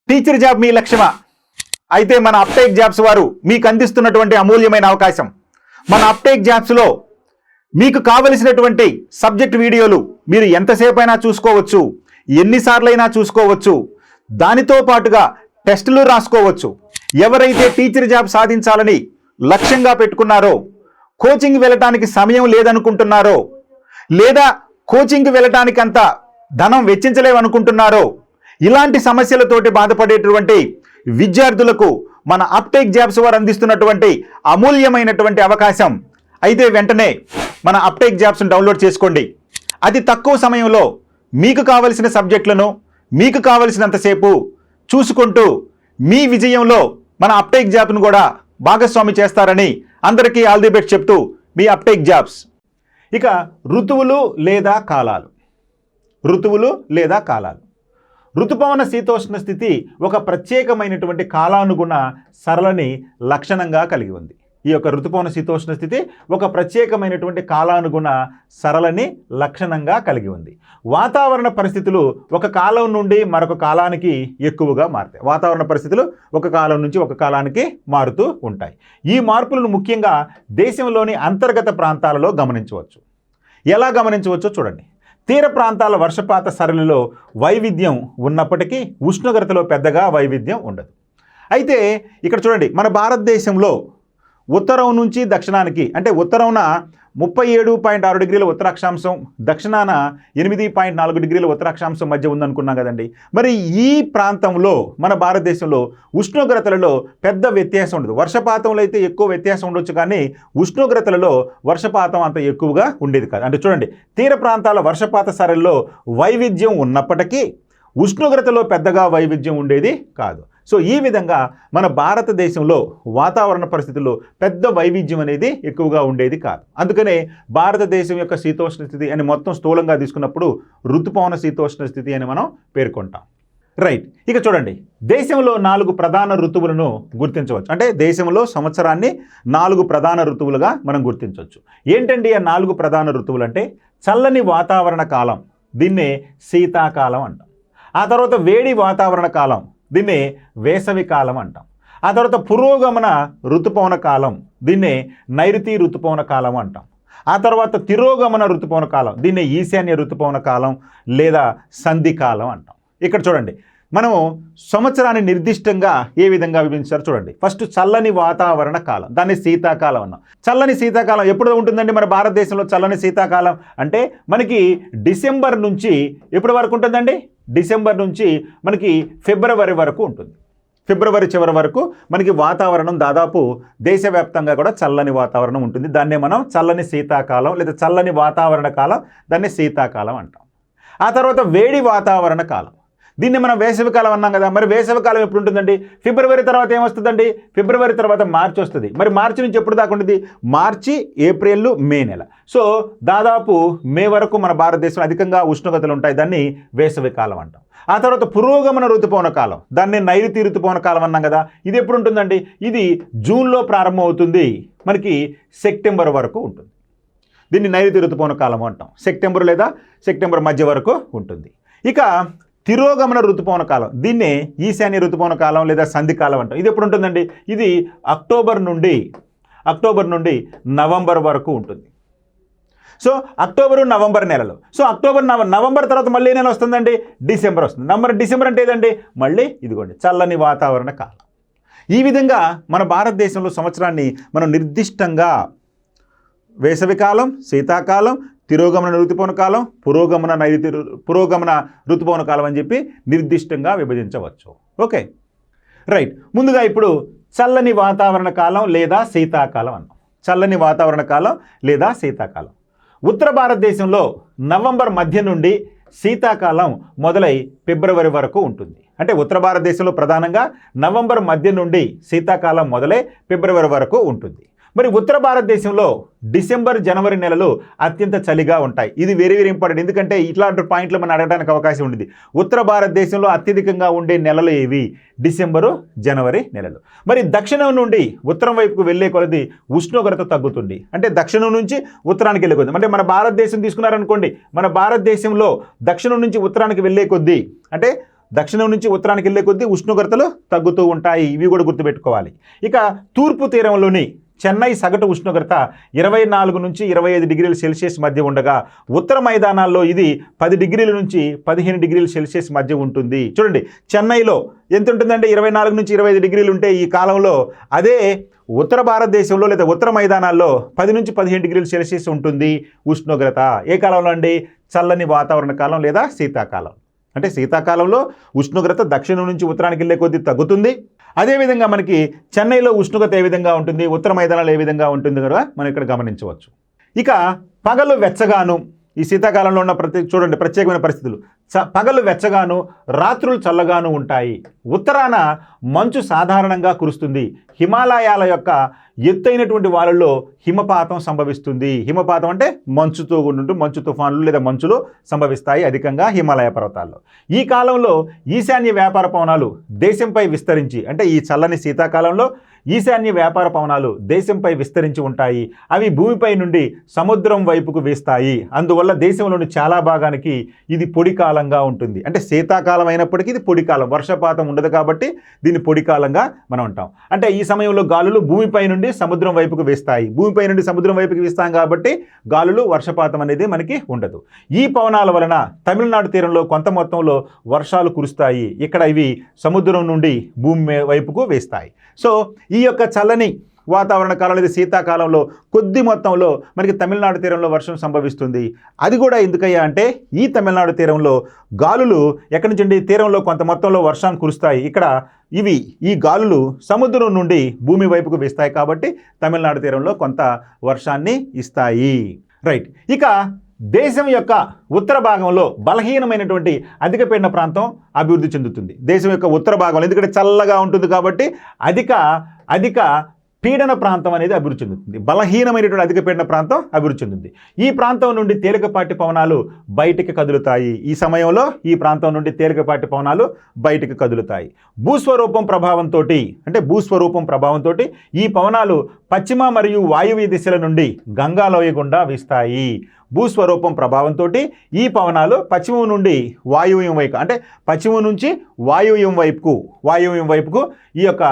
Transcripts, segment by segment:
Teacher job మీ లక్ష్యమా? అయితే మన uptake jobs వారు మీకు అందిస్తున్నటువంటి అమూల్యమైన అవకాశం. మన అప్టేక్ జాబ్స్లో మీకు కావలసినటువంటి సబ్జెక్ట్ వీడియోలు మీరు ఎంతసేపు అయినా చూసుకోవచ్చు, ఎన్నిసార్లైనా చూసుకోవచ్చు. దానితో పాటుగా టెస్టులు రాసుకోవచ్చు. ఎవరైతే టీచర్ జాబ్ సాధించాలని లక్ష్యంగా పెట్టుకున్నారో, కోచింగ్ వెళ్ళటానికి సమయం లేదనుకుంటున్నారో, లేదా కోచింగ్కి వెళ్ళటానికి అంత ధనం వెచ్చించలేమనుకుంటున్నారో, ఇలాంటి సమస్యలతోటి బాధపడేటువంటి విద్యార్థులకు మన అప్టేక్ జాబ్స్ వారు అందిస్తున్నటువంటి అమూల్యమైనటువంటి అవకాశం. అయితే వెంటనే మన అప్టేక్ జాబ్స్ను డౌన్లోడ్ చేసుకోండి. అతి తక్కువ సమయంలో మీకు కావలసిన సబ్జెక్టులను మీకు కావలసినంతసేపు చూసుకుంటూ మీ విజయంలో మన అప్టేక్ జాబ్ను కూడా భాగస్వామి చేస్తారని అందరికీ ఆల్ ది బెస్ట్ చెప్తూ మీ అప్టేక్ జాబ్స్. ఇక ఋతువులు లేదా కాలాలు. ఋతువులు లేదా కాలాలు. ఋతుపవన శీతోష్ణ స్థితి ఒక ప్రత్యేకమైనటువంటి కాలానుగుణ సరళని లక్షణంగా కలిగి ఉంది. ఈ యొక్క ఋతుపవన శీతోష్ణ స్థితి ఒక ప్రత్యేకమైనటువంటి కాలానుగుణ సరళని లక్షణంగా కలిగి ఉంది. వాతావరణ పరిస్థితులు ఒక కాలం నుండి మరొక కాలానికి ఎక్కువగా మారుతాయి. వాతావరణ పరిస్థితులు ఒక కాలం నుంచి ఒక కాలానికి మారుతూ ఉంటాయి. ఈ మార్పులను ముఖ్యంగా దేశంలోని అంతర్గత ప్రాంతాలలో గమనించవచ్చు. ఎలా గమనించవచ్చో చూడండి. తీర ప్రాంతాల వర్షపాత సరళిలో వైవిధ్యం ఉన్నప్పటికీ ఉష్ణోగ్రతలో పెద్దగా వైవిధ్యం ఉండదు. అయితే ఇక్కడ చూడండి, మన భారతదేశంలో ఉత్తరం నుంచి దక్షిణానికి, అంటే ఉత్తరంన 37.6 డిగ్రీల ఉత్తరాక్షాంశం, దక్షిణాన 8.4 డిగ్రీల ఉత్తరాక్షాంశం మధ్య ఉందనుకున్నాం కదండి. మరి ఈ ప్రాంతంలో మన భారతదేశంలో ఉష్ణోగ్రతలలో పెద్ద వ్యత్యాసం ఉండదు. వర్షపాతంలో అయితే ఎక్కువ వ్యత్యాసం ఉండొచ్చు, కానీ ఉష్ణోగ్రతలలో వర్షపాతం అంత ఎక్కువగా ఉండేది కాదు. అంటే చూడండి, తీర ప్రాంతాల వర్షపాత సరళిలో వైవిధ్యం ఉన్నప్పటికీ ఉష్ణోగ్రతలో పెద్దగా వైవిధ్యం ఉండేది కాదు. సో ఈ విధంగా మన భారతదేశంలో వాతావరణ పరిస్థితుల్లో పెద్ద వైవిధ్యం అనేది ఎక్కువగా ఉండేది కాదు. అందుకనే భారతదేశం యొక్క శీతోష్ణ స్థితి అని మొత్తం స్థూలంగా తీసుకున్నప్పుడు ఋతుపవన శీతోష్ణ స్థితి అని మనం పేర్కొంటాం. రైట్. ఇక చూడండి, దేశంలో 4 ప్రధాన ఋతువులను గుర్తించవచ్చు. అంటే దేశంలో సంవత్సరాన్ని 4 ప్రధాన ఋతువులుగా మనం గుర్తించవచ్చు. ఏంటండి ఆ 4 ప్రధాన ఋతువులు అంటే? చల్లని వాతావరణ కాలం, దీన్నే శీతాకాలం అంటాం. ఆ తర్వాత వేడి వాతావరణ కాలం, దీన్నే వేసవి కాలం అంటాం. ఆ తర్వాత పురోగమన ఋతుపవన కాలం, దీన్నే నైరుతి ఋతుపవన కాలం అంటాం. ఆ తర్వాత తిరోగమన ఋతుపవన కాలం, దీన్నే ఈశాన్య ఋతుపవన కాలం లేదా సంధి కాలం అంటాం. ఇక్కడ చూడండి, మనము సంవత్సరాన్ని నిర్దిష్టంగా ఏ విధంగా విభజించారో చూడండి. ఫస్ట్ చల్లని వాతావరణ కాలం, దాన్ని శీతాకాలం అన్నాం. చల్లని శీతాకాలం ఎప్పుడు ఉంటుందండి మన భారతదేశంలో? చల్లని శీతాకాలం అంటే మనకి డిసెంబర్ నుంచి ఎప్పటి వరకు ఉంటుందండి? డిసెంబర్ నుంచి మనకి ఫిబ్రవరి వరకు ఉంటుంది. ఫిబ్రవరి చివరి వరకు మనకి వాతావరణం దాదాపు దేశవ్యాప్తంగా కూడా చల్లని వాతావరణం ఉంటుంది. దాన్నే మనం చల్లని శీతాకాలం లేదా చల్లని వాతావరణ కాలం, దాన్ని శీతాకాలం అంటాం. ఆ తర్వాత వేడి వాతావరణ కాలం, దీన్ని మనం వేసవికాలం అన్నాం కదా. మరి వేసవికాలం ఎప్పుడు ఉంటుందండి? ఫిబ్రవరి తర్వాత ఏమొస్తుందండి? ఫిబ్రవరి తర్వాత మార్చి వస్తుంది. మరి మార్చి నుంచి ఎప్పుడు దాకా ఉంటుంది? మార్చి, ఏప్రిల్, మే నెల. సో దాదాపు మే వరకు మన భారతదేశంలో అధికంగా ఉష్ణోగ్రతలు ఉంటాయి. దాన్ని వేసవికాలం అంటాం. ఆ తర్వాత పురోగమన ఋతుపవన కాలం, దాన్ని నైరుతి ఋతుపవన కాలం అన్నాం కదా. ఇది ఎప్పుడు ఉంటుందండి? ఇది జూన్లో ప్రారంభం అవుతుంది, మనకి సెప్టెంబర్ వరకు ఉంటుంది. దీన్ని నైరుతి ఋతుపవన కాలం అంటాం. సెప్టెంబర్ లేదా సెప్టెంబర్ మధ్య వరకు ఉంటుంది. ఇక తిరోగమన ఋతుపవన కాలం, దీన్నే ఈశాన్య ఋతుపవన కాలం లేదా సంధి కాలం అంటాం. ఇది ఎప్పుడు ఉంటుందండి? ఇది అక్టోబర్ నుండి నవంబర్ వరకు ఉంటుంది. సో అక్టోబరు, నవంబర్ నెలలు. సో నవంబర్ తర్వాత మళ్ళీ నెల వస్తుందండి? డిసెంబర్ వస్తుంది. డిసెంబర్ అంటే ఏదండి? మళ్ళీ ఇదిగోండి చల్లని వాతావరణ కాలం. ఈ విధంగా మన భారతదేశంలో సంవత్సరాన్ని మనం నిర్దిష్టంగా వేసవికాలం, శీతాకాలం, తిరోగమన ఋతుపవన కాలం, పురోగమన ఋతుపవన కాలం అని చెప్పి నిర్దిష్టంగా విభజించవచ్చు. Okay, right. ముందుగా ఇప్పుడు చల్లని వాతావరణ కాలం లేదా శీతాకాలం అన్నాం. చల్లని వాతావరణ కాలం లేదా శీతాకాలం ఉత్తర భారతదేశంలో నవంబర్ మధ్య నుండి శీతాకాలం మొదలై ఫిబ్రవరి వరకు ఉంటుంది. అంటే ఉత్తర భారతదేశంలో ప్రధానంగా నవంబర్ మధ్య నుండి శీతాకాలం మొదలై ఫిబ్రవరి వరకు ఉంటుంది. మరి ఉత్తర భారతదేశంలో డిసెంబర్, జనవరి నెలలు అత్యంత చలిగా ఉంటాయి. ఇది వెరీ వెరీ ఇంపార్టెంట్, ఎందుకంటే ఇట్లాంటి పాయింట్లు మనం అడగడానికి అవకాశం ఉంటుంది. ఉత్తర భారతదేశంలో అత్యధికంగా ఉండే నెలలు ఏవి? డిసెంబరు, జనవరి నెలలు. మరి దక్షిణం నుండి ఉత్తరం వైపుకు వెళ్ళే కొలది ఉష్ణోగ్రత తగ్గుతుంది. అంటే దక్షిణం నుంచి ఉత్తరానికి వెళ్ళే కొద్ది, అంటే మన భారతదేశం తీసుకున్నారనుకోండి, మన భారతదేశంలో దక్షిణం నుంచి ఉత్తరానికి వెళ్ళే కొద్దీ, అంటే దక్షిణం నుంచి ఉత్తరానికి వెళ్ళే కొద్దీ ఉష్ణోగ్రతలు తగ్గుతూ ఉంటాయి. ఇవి కూడా గుర్తుపెట్టుకోవాలి. ఇక తూర్పు తీరంలోని చెన్నై సగటు ఉష్ణోగ్రత 24 నుంచి 25 డిగ్రీల సెల్సియస్ మధ్య ఉండగా ఉత్తర మైదానాల్లో ఇది 10 డిగ్రీల నుంచి 15 డిగ్రీల సెల్సియస్ మధ్య ఉంటుంది. చూడండి, చెన్నైలో ఎంత ఉంటుందంటే 24 నుంచి 25 డిగ్రీలు ఉంటే ఈ కాలంలో, అదే ఉత్తర భారతదేశంలో లేదా ఉత్తర మైదానాల్లో 10 నుంచి 15 డిగ్రీల సెల్సియస్ ఉంటుంది ఉష్ణోగ్రత. ఏ కాలంలో అండి? చల్లని వాతావరణ కాలం లేదా శీతాకాలం. అంటే శీతాకాలంలో ఉష్ణోగ్రత దక్షిణం నుంచి ఉత్తరానికి వెళ్ళే కొద్దీ తగ్గుతుంది. అదేవిధంగా మనకి చెన్నైలో ఉష్ణోగ్రత ఏ విధంగా ఉంటుంది, ఉత్తర మైదానాలు ఏ విధంగా ఉంటుంది కూడా మనం ఇక్కడ గమనించవచ్చు. ఇక పగలు వెచ్చగాను, ఈ శీతాకాలంలో ఉన్న చూడండి ప్రత్యేకమైన పరిస్థితులు. పగలు వెచ్చగాను, రాత్రులు చల్లగాను ఉంటాయి. ఉత్తరాన మంచు సాధారణంగా కురుస్తుంది. హిమాలయాల యొక్క ఎత్తైనటువంటి వాళ్ళల్లో హిమపాతం సంభవిస్తుంది. హిమపాతం అంటే మంచుతో ఉంటూ మంచు తుఫాన్లు లేదా మంచులు సంభవిస్తాయి అధికంగా హిమాలయ పర్వతాల్లో. ఈ కాలంలో ఈశాన్య వ్యాపార పవనాలు దేశంపై విస్తరించి, అంటే ఈ చల్లని శీతాకాలంలో ఈశాన్య వ్యాపార పవనాలు దేశంపై విస్తరించి ఉంటాయి. అవి భూమిపై నుండి సముద్రం వైపుకు వీస్తాయి. అందువల్ల దేశంలోని చాలా భాగానికి ఇది పొడి కాలంగా ఉంటుంది. అంటే శీతాకాలం అయినప్పటికీ ఇది పొడి కాలం, వర్షపాతం ఉండదు కాబట్టి దీన్ని పొడి కాలంగా మనం అంటాం. అంటే ఈ సమయంలో గాలులు భూమిపై నుండి సముద్రం వైపుకు వీస్తాయి. భూమిపై నుండి సముద్రం వైపుకి వీస్తాం కాబట్టి గాలులు, వర్షపాతం అనేది మనకి ఉండదు. ఈ పవనాల వలన తమిళనాడు తీరంలో కొంత మొత్తంలో వర్షాలు కురుస్తాయి. ఇక్కడ ఇవి సముద్రం నుండి భూమి వైపుకు వేస్తాయి. సో ఈ యొక్క చల్లని వాతావరణ కాలం లేదా శీతాకాలంలో కొద్ది మొత్తంలో మనకి తమిళనాడు తీరంలో వర్షం సంభవిస్తుంది. అది కూడా ఎందుకయ్యా అంటే ఈ తమిళనాడు తీరంలో గాలులు ఎక్కడి నుంచి తీరంలో కొంత మొత్తంలో వర్షాన్ని కురుస్తాయి. ఇక్కడ ఈ గాలులు సముద్రం నుండి భూమి వైపుకు వేస్తాయి కాబట్టి తమిళనాడు తీరంలో కొంత వర్షాన్ని ఇస్తాయి. రైట్. ఇక దేశం యొక్క ఉత్తర భాగంలో బలహీనమైనటువంటి అధిక పీడన ప్రాంతం అభివృద్ధి చెందుతుంది. దేశం యొక్క ఉత్తర భాగంలో ఎందుకంటే చల్లగా ఉంటుంది కాబట్టి అధిక పీడన ప్రాంతం అనేది అభివృద్ధి చెందుతుంది. బలహీనమైనటువంటి అధిక పీడన ప్రాంతం అభివృద్ధి చెందుతుంది. ఈ ప్రాంతం నుండి తేలికపాటి పవనాలు బయటికి కదులుతాయి. ఈ సమయంలో ఈ ప్రాంతం నుండి తేలికపాటి పవనాలు బయటికి కదులుతాయి. భూస్వరూపం ప్రభావంతో ఈ పవనాలు పశ్చిమ మరియు వాయువ్య దిశల నుండి గంగాలోయ గుండా వీస్తాయి. భూస్వరూపం ప్రభావంతో ఈ పవనాలు పశ్చిమం నుండి వాయువ్యం వైపు, అంటే పశ్చిమం నుంచి వాయువ్యం వైపుకు ఈ యొక్క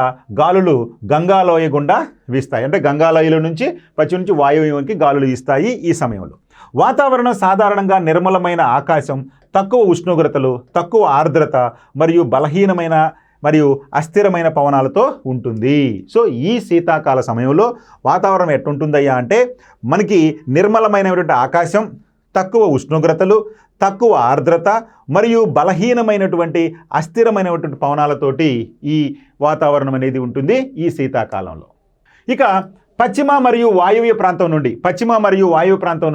గాలులు గంగాలోయ గుండా వీస్తాయి. అంటే గంగాలోయల నుంచి పశ్చిమ నుంచి వాయువ్యంకి గాలులు వీస్తాయి. ఈ సమయంలో వాతావరణం సాధారణంగా నిర్మలమైన ఆకాశం, తక్కువ ఉష్ణోగ్రతలు, తక్కువ ఆర్ద్రత మరియు బలహీనమైన మరియు అస్థిరమైన పవనాలతో ఉంటుంది. సో ఈ శీతాకాల సమయంలో వాతావరణం ఎట్టుంటుందయ్యా అంటే మనకి నిర్మలమైనటువంటి ఆకాశం, తక్కువ ఉష్ణోగ్రతలు, తక్కువ ఆర్ద్రత మరియు బలహీనమైనటువంటి అస్థిరమైనటువంటి పవనాలతోటి ఈ వాతావరణం అనేది ఉంటుంది ఈ శీతాకాలంలో. ఇక పశ్చిమ మరియు వాయువ్య ప్రాంతం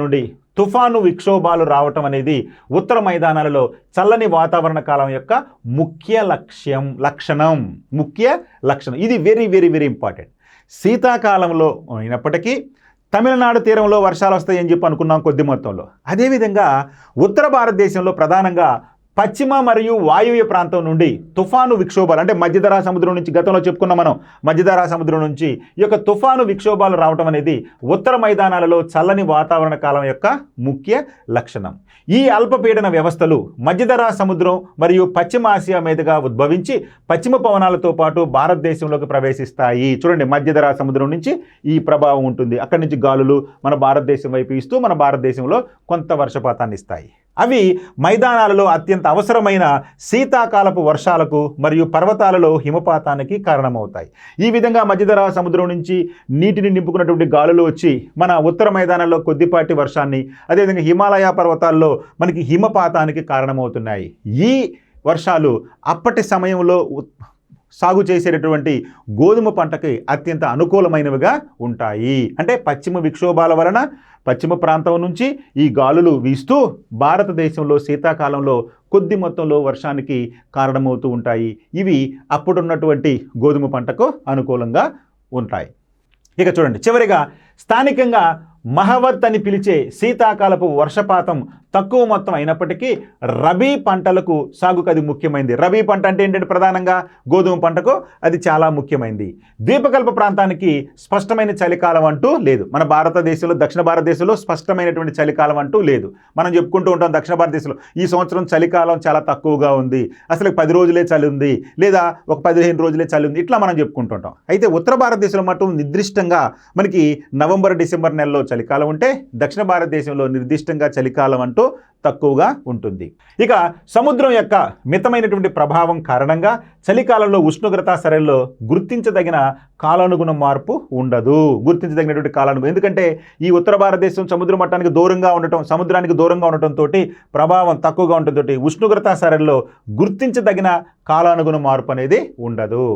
నుండి తుఫాను విక్షోభాలు రావటం అనేది ఉత్తర మైదానాలలో చల్లని వాతావరణ కాలం యొక్క ముఖ్య లక్షణం. ఇది వెరీ వెరీ వెరీ ఇంపార్టెంట్. శీతాకాలంలో అయినప్పటికీ తమిళనాడు తీరంలో వర్షాలు వస్తాయని చెప్పి అనుకున్నాం కొద్ది మొత్తంలో. అదేవిధంగా ఉత్తర భారతదేశంలో ప్రధానంగా పశ్చిమ మరియు వాయువ్య ప్రాంతం నుండి తుఫాను విక్షోభాలు, అంటే మధ్యధరా సముద్రం నుంచి గతంలో చెప్పుకున్నాం మనం, మధ్యధరా సముద్రం నుంచి ఈ యొక్క తుఫాను విక్షోభాలు రావటం అనేది ఉత్తర మైదానాలలో చల్లని వాతావరణ కాలం యొక్క ముఖ్య లక్షణం. ఈ అల్పపీడన వ్యవస్థలు మధ్యధరా సముద్రం మరియు పశ్చిమ ఆసియా మీదుగా ఉద్భవించి పశ్చిమ పవనాలతో పాటు భారతదేశంలోకి ప్రవేశిస్తాయి. చూడండి, మధ్యధరా సముద్రం నుంచి ఈ ప్రభావం ఉంటుంది. అక్కడి నుంచి గాలులు మన భారతదేశం వైపు ఇస్తూ మన భారతదేశంలో కొంత వర్షపాతాన్ని ఇస్తాయి. అవి మైదానాలలో అత్యంత అవసరమైన శీతాకాలపు వర్షాలకు మరియు పర్వతాలలో హిమపాతానికి కారణమవుతాయి. ఈ విధంగా మధ్యధరా సముద్రం నుంచి నీటిని నింపుకున్నటువంటి గాలులు వచ్చి మన ఉత్తర మైదానాల్లో కొద్దిపాటి వర్షాన్ని, అదేవిధంగా హిమాలయ పర్వతాల్లో మనకి హిమపాతానికి కారణమవుతున్నాయి. ఈ వర్షాలు అప్పటి సమయంలో సాగు చేసేటటువంటి గోధుమ పంటకి అత్యంత అనుకూలమైనవిగా ఉంటాయి. అంటే పశ్చిమ విక్షోభాల వలన పశ్చిమ ప్రాంతం నుంచి ఈ గాలులు వీస్తూ భారతదేశంలో శీతాకాలంలో కొద్ది మొత్తంలో వర్షానికి కారణమవుతూ ఉంటాయి. ఇవి అప్పుడున్నటువంటి గోధుమ పంటకు అనుకూలంగా ఉంటాయి. ఇక చూడండి, చివరిగా స్థానికంగా మహవర్త్ అని పిలిచే శీతాకాలపు వర్షపాతం తక్కువ మొత్తం అయినప్పటికీ రబీ పంటలకు సాగుకు అది ముఖ్యమైనది. రబీ పంట అంటే ఏంటంటే ప్రధానంగా గోధుమ పంటకు అది చాలా ముఖ్యమైనది. ద్వీపకల్ప ప్రాంతానికి స్పష్టమైన చలికాలం అంటూ లేదు. మన భారతదేశంలో దక్షిణ భారతదేశంలో స్పష్టమైనటువంటి చలికాలం అంటూ లేదు. మనం చెప్పుకుంటూ ఉంటాం దక్షిణ భారతదేశంలో ఈ సంవత్సరం చలికాలం చాలా తక్కువగా ఉంది, అసలు 10 రోజులే చలి ఉంది, లేదా ఒక 15 రోజులే చలి ఉంది, ఇట్లా మనం చెప్పుకుంటుంటాం. అయితే ఉత్తర భారతదేశంలో మటు నిర్దిష్టంగా మనకి నవంబర్ డిసెంబర్ నెలలో చలికాలం ఉంటే దక్షిణ భారతదేశంలో నిర్దిష్టంగా చలికాలం అంటూ తక్కువగా ఉంటుంది. ఇక సముద్రం యొక్క మితమైనటువంటి ప్రభావం కారణంగా చలికాలంలో ఉష్ణోగ్రత సరళిలో గుర్తించదగిన కాలానుగుణ మార్పు ఉండదు. గుర్తించదగినటువంటి కాలానుగుణం, ఎందుకంటే ఈ ఉత్తర భారతదేశం సముద్ర మట్టానికి దూరంగా ఉండటం, సముద్రానికి దూరంగా ఉండటంతో ప్రభావం తక్కువగా ఉండటంతో ఉష్ణోగ్రత సరళిలో గుర్తించదగిన కాలానుగుణ మార్పు అనేది ఉండదు.